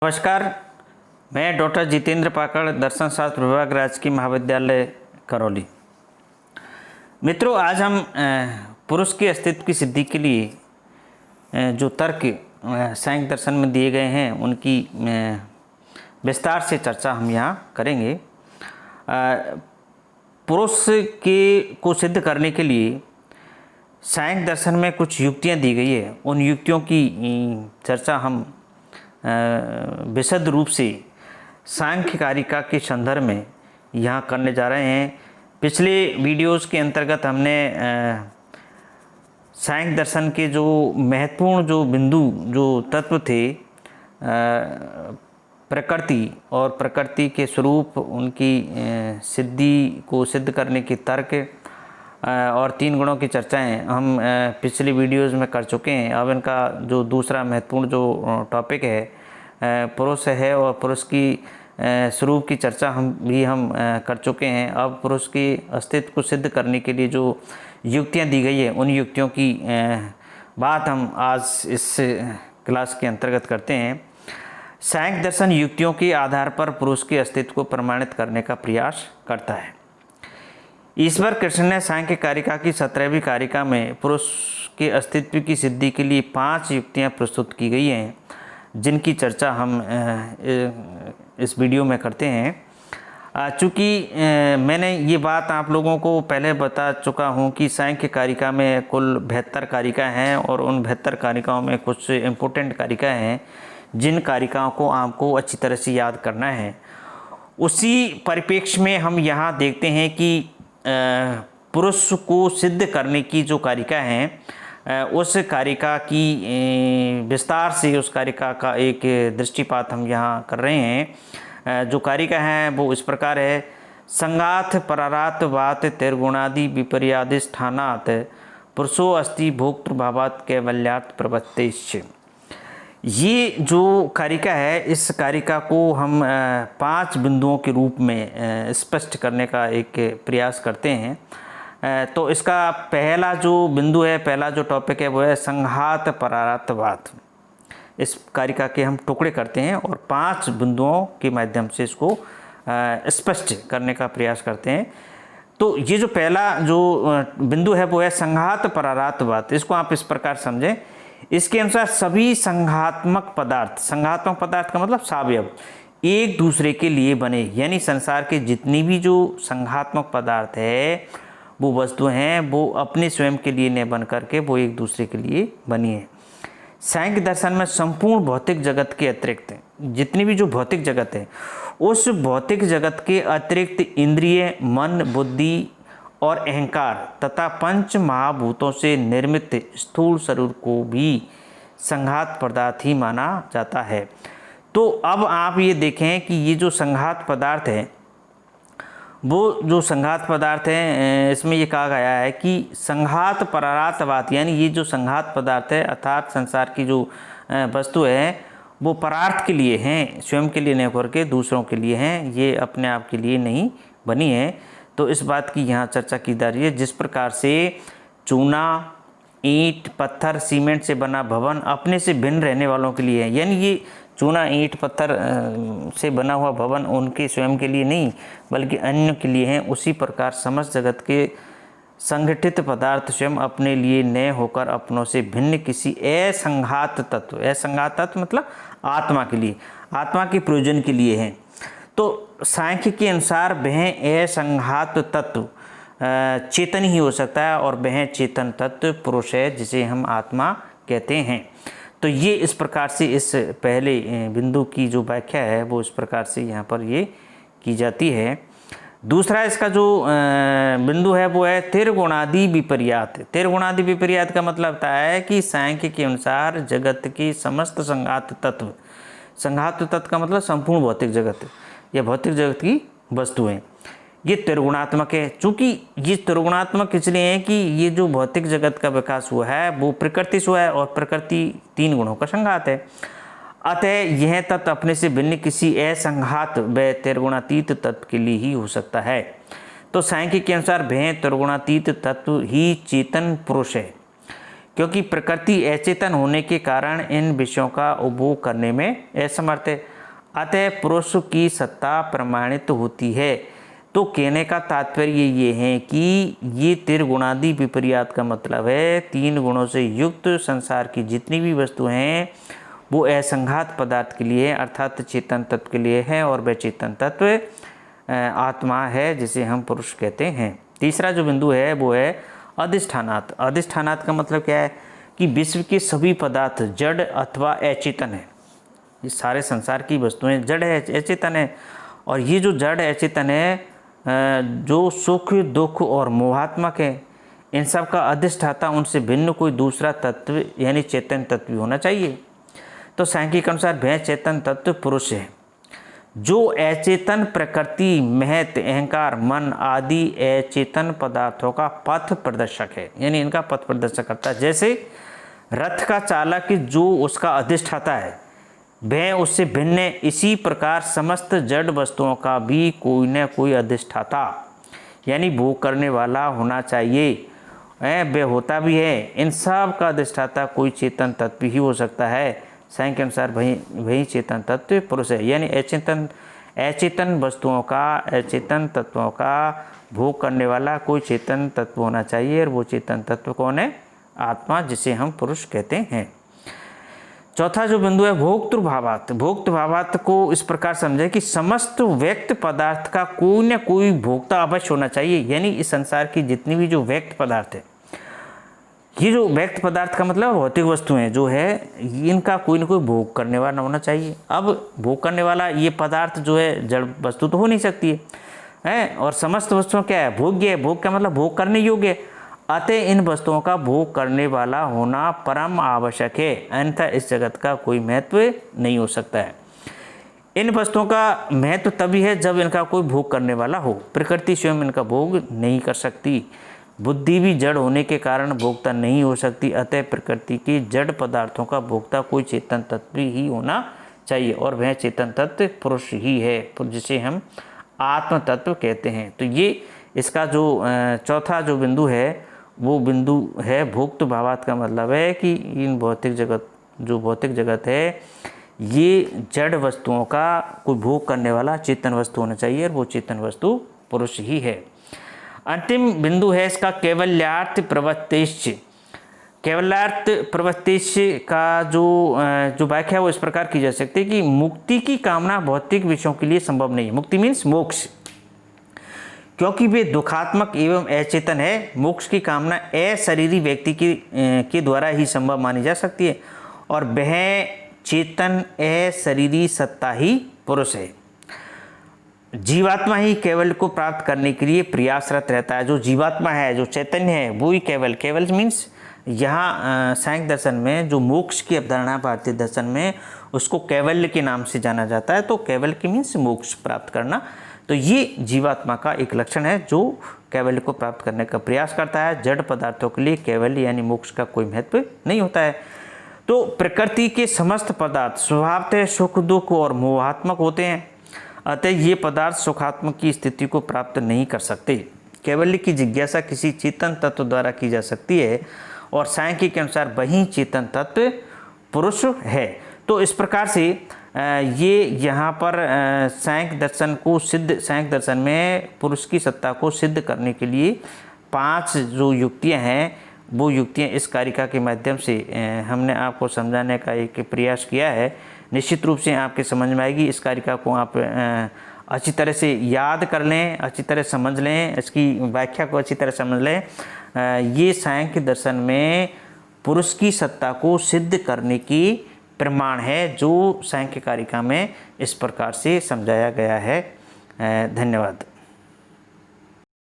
नमस्कार। मैं डॉक्टर जितेंद्र पाकड़, दर्शन शास्त्र विभाग, राजकीय महाविद्यालय करौली। मित्रों, आज हम पुरुष के अस्तित्व की सिद्धि के लिए जो तर्क सांख्य दर्शन में दिए गए हैं उनकी विस्तार से चर्चा हम यहाँ करेंगे। पुरुष को सिद्ध करने के लिए सांख्य दर्शन में कुछ युक्तियाँ दी गई है। उन युक्तियों की चर्चा हम विशद रूप से सांख्य कारिका के संदर्भ में यहाँ करने जा रहे हैं। पिछले वीडियोस के अंतर्गत हमने सांख्य दर्शन के जो महत्वपूर्ण जो बिंदु जो तत्व थे, प्रकृति और प्रकृति के स्वरूप, उनकी सिद्धि को सिद्ध करने के तर्क और 3 गुणों की चर्चाएं हम पिछली वीडियोस में कर चुके हैं। अब इनका जो दूसरा महत्वपूर्ण जो टॉपिक है पुरुष है, और पुरुष की स्वरूप की चर्चा हम कर चुके हैं। अब पुरुष के अस्तित्व को सिद्ध करने के लिए जो युक्तियां दी गई है उन युक्तियों की बात हम आज इस क्लास के अंतर्गत करते हैं। सांख्य दर्शन युक्तियों के आधार पर पुरुष के अस्तित्व को प्रमाणित करने का प्रयास करता है। ईश्वर कृष्ण ने सांख्य कारिका की 17वीं कारिका में पुरुष के अस्तित्व की सिद्धि के लिए 5 युक्तियां प्रस्तुत की गई हैं, जिनकी चर्चा हम इस वीडियो में करते हैं। चूँकि मैंने ये बात आप लोगों को पहले बता चुका हूँ कि सांख्य कारिका में कुल 72 कारिका हैं, और उन 72 कारिकाओं में कुछ इम्पोर्टेंट कारिका हैं जिन कारिकाओं को आपको अच्छी तरह से याद करना है। उसी परिप्रेक्ष्य में हम यहाँ देखते हैं कि पुरुष को सिद्ध करने की जो कारिका हैं उस कारिका की विस्तार से उस कारिका का एक दृष्टिपात हम यहाँ कर रहे हैं। जो कारिका है वो इस प्रकार है: संगाथ परारात वात तिर्गुणादि विपर्यादिष्ठानात् पुरुषो अस्ति भोक्तृभावात् कैवल्यात् प्रवृत्तिश्च। ये जो कारिका है, इस कारिका को हम 5 बिंदुओं के रूप में स्पष्ट करने का एक प्रयास करते हैं। तो इसका पहला जो बिंदु है, पहला जो टॉपिक है वो है संघात परारातवाद। इस कारिका के हम टुकड़े करते हैं और 5 बिंदुओं के माध्यम से इसको स्पष्ट करने का प्रयास करते हैं। तो ये जो पहला जो बिंदु है वो है संघात परारातवाद। इसको आप इस प्रकार समझें। इसके अनुसार सभी संघात्मक पदार्थ का मतलब सावयव एक दूसरे के लिए बने, यानी संसार के जितनी भी जो संघात्मक पदार्थ है वो वस्तु हैं वो अपने स्वयं के लिए न बन करके वो एक दूसरे के लिए बनी है। सांख्य दर्शन में संपूर्ण भौतिक जगत के अतिरिक्त जितनी भी जो भौतिक जगत है उस भौतिक जगत के अतिरिक्त इंद्रिय, मन, बुद्धि और अहंकार तथा 5 महाभूतों से निर्मित स्थूल शरीर को भी संघात पदार्थ ही माना जाता है। तो अब आप ये देखें कि ये जो संघात पदार्थ है वो जो संघात पदार्थ है इसमें ये कहा गया है कि संघात परारातवाद, यानी ये जो संघात पदार्थ है अर्थात संसार की जो वस्तु है वो परार्थ के लिए हैं, स्वयं के लिए नहीं करके दूसरों के लिए हैं, ये अपने आप के लिए नहीं बनी है। तो इस बात की यहाँ चर्चा की जा रही है। जिस प्रकार से चूना, ईंट, पत्थर, सीमेंट से बना भवन अपने से भिन्न रहने वालों के लिए है, यानी ये चूना, ईंट, पत्थर से बना हुआ भवन उनके स्वयं के लिए नहीं बल्कि अन्य के लिए हैं, उसी प्रकार समस्त जगत के संगठित पदार्थ स्वयं अपने लिए न होकर अपनों से भिन्न किसी असंघात तत्व मतलब आत्मा के लिए, आत्मा के प्रयोजन के लिए हैं। तो सांख्य के अनुसार वह असंघात तत्व चेतन ही हो सकता है, और वह चेतन तत्व पुरुष है जिसे हम आत्मा कहते हैं। तो ये इस प्रकार से इस पहले बिंदु की जो व्याख्या है वो इस प्रकार से यहाँ पर ये की जाती है। दूसरा इसका जो बिंदु है वो है तिर्गुणादि विपर्यात। तिर्गुणादि विपर्यात का मतलब होता है कि सांख्य के अनुसार जगत की समस्त संघात तत्व का मतलब संपूर्ण भौतिक जगत या भौतिक जगत की वस्तुएं ये त्रिगुणात्मक है। चूँकि ये त्रिगुणात्मक इसलिए है कि ये जो भौतिक जगत का विकास हुआ है वो प्रकृति से हुआ है, और प्रकृति 3 गुणों का संघात है। अतः यह तत्व अपने से भिन्न किसी असंघात व त्रिगुणातीत तत्व के लिए ही हो सकता है। तो सांख्य के अनुसार वह त्रिगुणातीत तत्व ही चेतन पुरुष है, क्योंकि प्रकृति अचेतन होने के कारण इन विषयों का उपभोग करने में असमर्थ है। अतः पुरुष की सत्ता प्रमाणित होती है। तो कहने का तात्पर्य ये है कि ये त्रिगुणादि विपर्यात का मतलब है 3 गुणों से युक्त संसार की जितनी भी वस्तुएं हैं वो असंघात पदार्थ के लिए अर्थात चेतन तत्व के लिए है, और वह चेतन तत्व आत्मा है जिसे हम पुरुष कहते हैं। तीसरा जो बिंदु है वो है अधिष्ठानात। अधिष्ठानात का मतलब क्या है कि विश्व के सभी पदार्थ जड़ अथवा अचेतन है। ये सारे संसार की वस्तुएं जड़ है, अचेतन है, और ये जो जड़ अचेतन है जो सुख दुख और मोहात्मक है, इन सब का अधिष्ठाता उनसे भिन्न कोई दूसरा तत्व यानी चेतन तत्व होना चाहिए। तो सांख्य के अनुसार वह चेतन तत्व पुरुष है जो अचेतन प्रकृति महत अहंकार मन आदि अचेतन पदार्थों का पथ प्रदर्शक है, यानी इनका पथ प्रदर्शक करता है। जैसे रथ का चालक जो उसका अधिष्ठाता है वह उससे भिन्न है, इसी प्रकार समस्त जड़ वस्तुओं का भी कोई न कोई अधिष्ठाता यानी भोग करने वाला होना चाहिए। वह होता भी है। इन सब का अधिष्ठाता कोई चेतन तत्व ही हो सकता है। सांख्य के अनुसार वही चेतन तत्व पुरुष है, यानी अचेतन वस्तुओं का अचेतन तत्वों का भोग करने वाला कोई चेतन तत्व होना चाहिए, और वो चेतन तत्व कौन है? आत्मा, जिसे हम पुरुष कहते हैं। चौथा जो बिंदु है भोक्तृभावात्। भोक्तृभावात् को इस प्रकार समझे कि समस्त व्यक्त पदार्थ का कोई न कोई भोक्ता अवश्य होना चाहिए, यानी इस संसार की जितनी भी जो व्यक्त पदार्थ है, ये जो व्यक्त पदार्थ का मतलब भौतिक वस्तुएं जो है, इनका कोई न कोई भोग करने वाला होना चाहिए। अब भोग करने वाला ये पदार्थ जो है जड़ वस्तु तो हो नहीं सकती है, और समस्त वस्तुओं क्या है? भोग्य है। भोग का मतलब भोग करने योग्य है। अतः इन वस्तुओं का भोग करने वाला होना परम आवश्यक है, अन्यथा इस जगत का कोई महत्व नहीं हो सकता है। इन वस्तुओं का महत्व तभी है जब इनका कोई भोग करने वाला हो। प्रकृति स्वयं इनका भोग नहीं कर सकती। बुद्धि भी जड़ होने के कारण भोक्ता नहीं हो सकती। अतः प्रकृति के जड़ पदार्थों का भोक्ता कोई चेतन तत्व ही होना चाहिए, और वह चेतन तत्व पुरुष ही है, जिसे हम आत्म तत्व कहते हैं। तो ये इसका जो चौथा जो बिंदु है वो बिंदु है भोक्तृभावात् का मतलब है कि इन भौतिक जगत है, ये जड़ वस्तुओं का कोई भोग करने वाला चेतन वस्तु होना चाहिए, और वो चेतन वस्तु पुरुष ही है। अंतिम बिंदु है इसका कैवल्यार्थ प्रवृत्तिश्च। कैवल्यार्थ प्रवृत्तिश्च का जो व्याख्या है वो इस प्रकार की जा सकती है कि मुक्ति की कामना भौतिक विषयों के लिए संभव नहीं है। मुक्ति मीन्स मोक्ष, क्योंकि वे दुखात्मक एवं अचेतन है। मोक्ष की कामना अशरीरी व्यक्ति के द्वारा ही संभव मानी जा सकती है, और वह चेतन अशरीरी सत्ता ही पुरुष है। जीवात्मा ही केवल को प्राप्त करने के लिए प्रयासरत रहता है। जो जीवात्मा है, जो चैतन्य है, वो ही केवल मीन्स यहाँ सांख्य दर्शन में जो मोक्ष की अवधारणा भारतीय दर्शन में उसको कैवल्य के नाम से जाना जाता है। तो कैवल्य की मीन्स मोक्ष प्राप्त करना। तो ये जीवात्मा का एक लक्षण है जो कैवल्य को प्राप्त करने का प्रयास करता है। जड़ पदार्थों के लिए कैवल्य यानी मोक्ष का कोई महत्व नहीं होता है। तो प्रकृति के समस्त पदार्थ स्वभावतः सुख दुख और मोहात्मक होते हैं। अतः ये पदार्थ सुखात्मक की स्थिति को प्राप्त नहीं कर सकते। कैवल्य की जिज्ञासा किसी चेतन तत्व द्वारा की जा सकती है, और सांख्य के अनुसार वही चेतन तत्व पुरुष है। तो इस प्रकार से ये यहाँ पर सांख्य दर्शन में पुरुष की सत्ता को सिद्ध करने के लिए 5 जो युक्तियाँ हैं वो युक्तियाँ इस कारिका के माध्यम से हमने आपको समझाने का एक प्रयास किया है। निश्चित रूप से आपके समझ में आएगी। इस कारिका को आप अच्छी तरह से याद कर लें, अच्छी तरह समझ लें, इसकी व्याख्या को अच्छी तरह समझ लें। ये सांख्य दर्शन में पुरुष की सत्ता को सिद्ध करने की प्रमाण है जो सांख्य कारिका में इस प्रकार से समझाया गया है। धन्यवाद।